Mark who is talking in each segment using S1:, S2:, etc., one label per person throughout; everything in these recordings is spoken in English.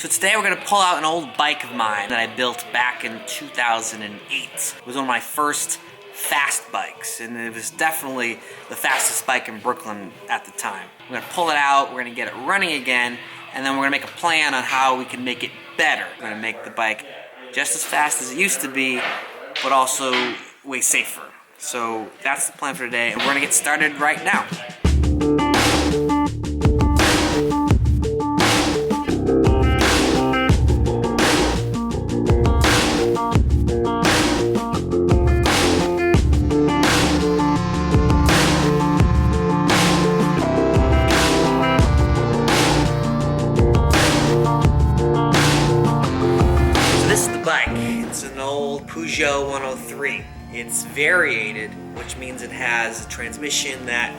S1: So today we're gonna pull out an old bike of mine that I built back in 2008. It was one of my first fast bikes, and it was definitely the fastest bike in Brooklyn at the time. We're gonna pull it out, we're gonna get it running again, and then we're gonna make a plan on how we can make it better. We're gonna make the bike just as fast as it used to be, but also way safer. So that's the plan for today, and we're gonna get started right now. It's an old Peugeot 103. It's variated, which means it has a transmission that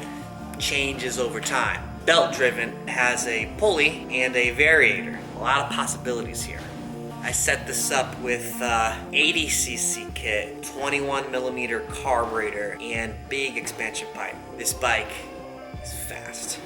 S1: changes over time. Belt driven, has a pulley and a variator. A lot of possibilities here. I set this up with 80cc kit, 21mm carburetor, and big expansion pipe. This bike is fast.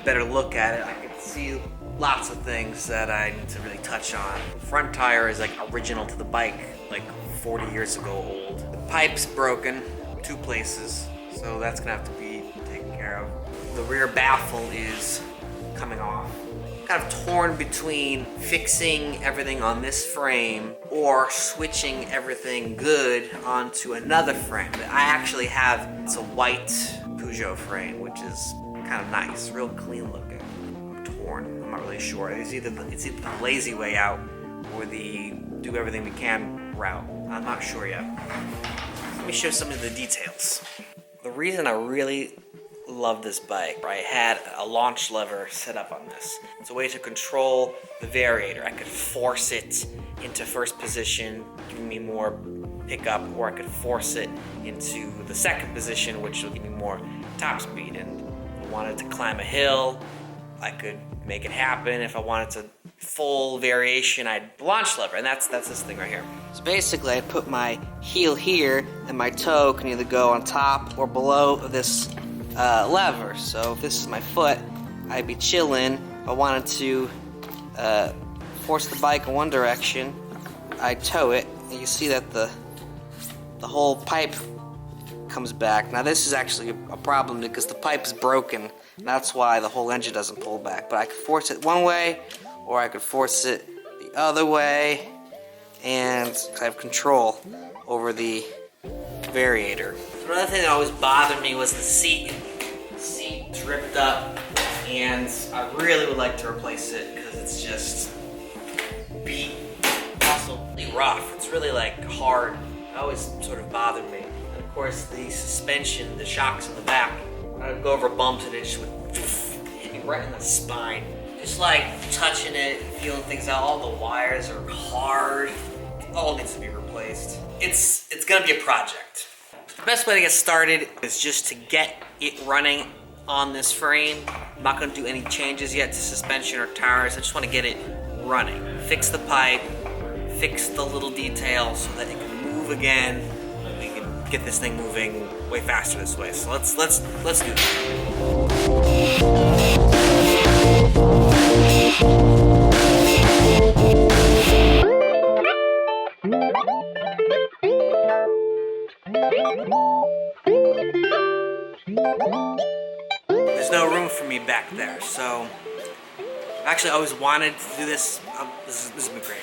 S1: Better look at it. I can see lots of things that I need to really touch on. The front tire is like original to the bike, like 40 years ago old. The pipe's broken 2 places, so that's gonna have to be taken care of. The rear baffle is coming off. Kind of torn between fixing everything on this frame or switching everything good onto another frame. I actually have, it's a white Peugeot frame, which is kind of nice, real clean looking. I'm torn, I'm not really sure. It's either the lazy way out or the do everything we can route. I'm not sure yet. Let me show some of the details. The reason I really love this bike, I had a launch lever set up on this. It's a way to control the variator. I could force it into first position, giving me more pickup, or I could force it into the second position, which will give me more top speed. And wanted to climb a hill, I could make it happen. If I wanted to full variation, I'd launch lever, and that's this thing right here. So basically, I put my heel here, and my toe can either go on top or below this lever. So if this is my foot, I'd be chilling. If I wanted to force the bike in one direction, I'd tow it, and you see that the whole pipe comes back. Now this is actually a problem because the pipe is broken. That's why the whole engine doesn't pull back. But I could force it one way, or I could force it the other way, and I have control over the variator. Another thing that always bothered me was the seat. The seat ripped up, and I really would like to replace it because it's just beat, also really rough. It's really like hard. It always sort of bothered me. Of course, the suspension, the shocks in the back, I'd go over bumps and it just would hit me right in the spine. Just like touching it, feeling things out, all the wires are hard. It all needs to be replaced. It's gonna be a project. The best way to get started is just to get it running on this frame. I'm not gonna do any changes yet to suspension or tires. I just wanna get it running. Fix the pipe, fix the little details so that it can move again. Get this thing moving way faster this way. So let's do that. There's no room for me back there, so I actually always wanted to do this. This has been great.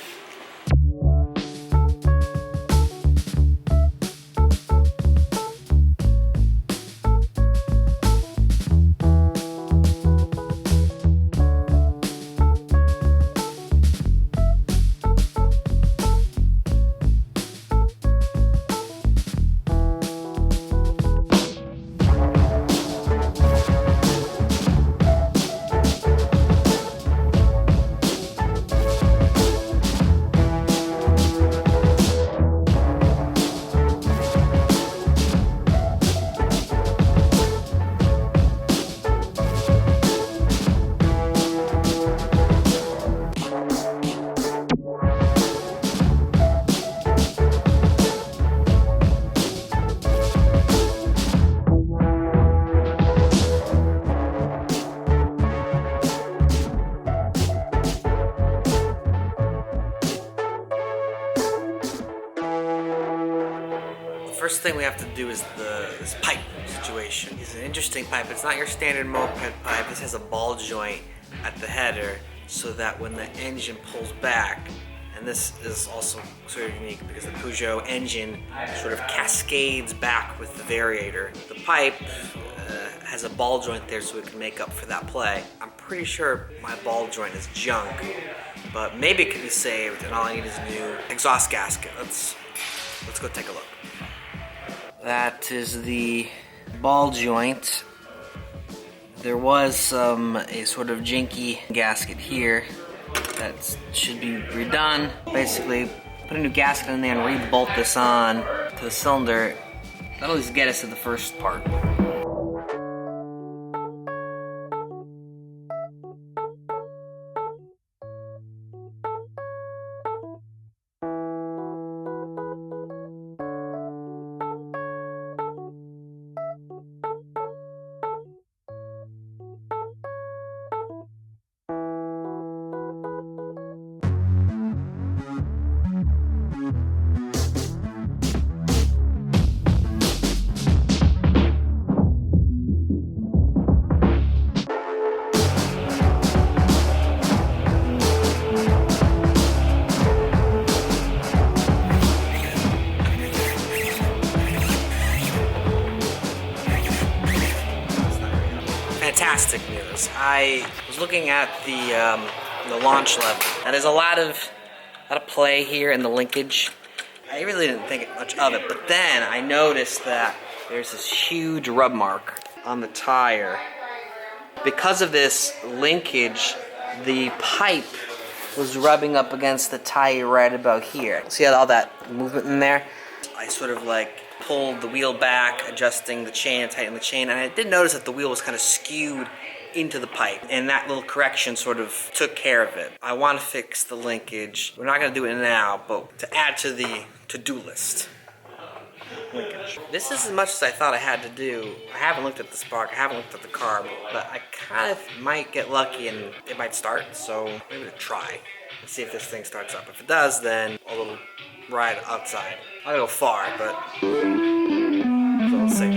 S1: first thing we have to do is this pipe situation. It's an interesting pipe. It's not your standard moped pipe. This has a ball joint at the header so that when the engine pulls back, and this is also sort of unique because the Peugeot engine sort of cascades back with the variator. The pipe has a ball joint there so it can make up for that play. I'm pretty sure my ball joint is junk, but maybe it can be saved and all I need is a new exhaust gasket. Let's go take a look. That is the ball joint. There was a sort of janky gasket here that should be redone. Basically, put a new gasket in there and re-bolt this on to the cylinder. That'll at least get us to the first part. Fantastic news. I was looking at the launch lever. Now, there's a lot of play here in the linkage. I really didn't think much of it, but then I noticed that there's this huge rub mark on the tire. Because of this linkage, the pipe was rubbing up against the tire right about here. See all that movement in there? I sort of like pulled the wheel back, adjusting the chain, tightening the chain, and I did notice that the wheel was kind of skewed into the pipe, and that little correction sort of took care of it. I want to fix the linkage. We're not going to do it now, but to add to the to-do list. Linkage. This is as much as I thought I had to do. I haven't looked at the spark, I haven't looked at the carb, but I kind of might get lucky and it might start, so maybe to try and see if this thing starts up. If it does, then a little ride outside. I'll go far, but we'll see.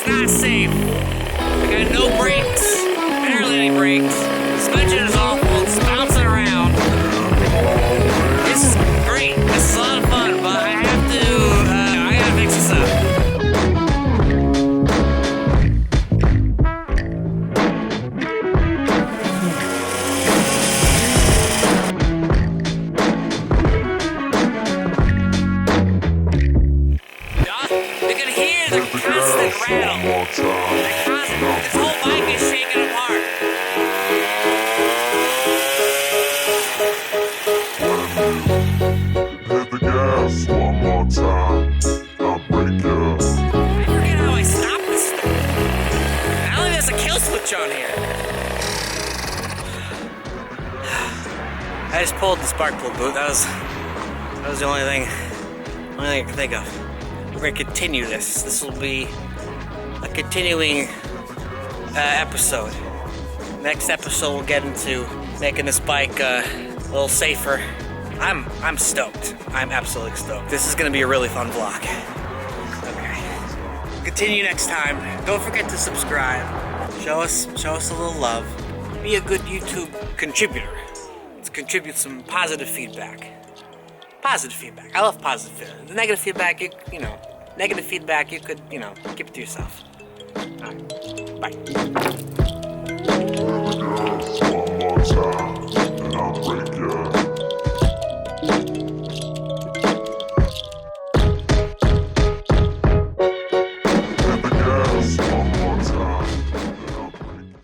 S1: Not safe. I got no brakes, barely any brakes. The suspension is awful, it's bouncing around. This is great, this is a lot of fun, but I gotta fix this up. You can hear the constant rattle. This whole bike is shaking apart.
S2: Hit the gas one more time. I'll break you.
S1: I forget how I stopped this thing. I don't think there's a kill switch on here. I just pulled the spark plug boot. That was the only thing I could think of. We're going to continue this. This will be a continuing episode. Next episode we'll get into making this bike a little safer. I'm stoked. I'm absolutely stoked. This is going to be a really fun vlog. Okay. Continue next time. Don't forget to subscribe. Show us a little love. Be a good YouTube contributor. Let's contribute some positive feedback. Positive feedback. I love positive feedback. The negative feedback, negative feedback, you could, keep it to yourself. Alright. Bye.
S2: One more time, and I'll break your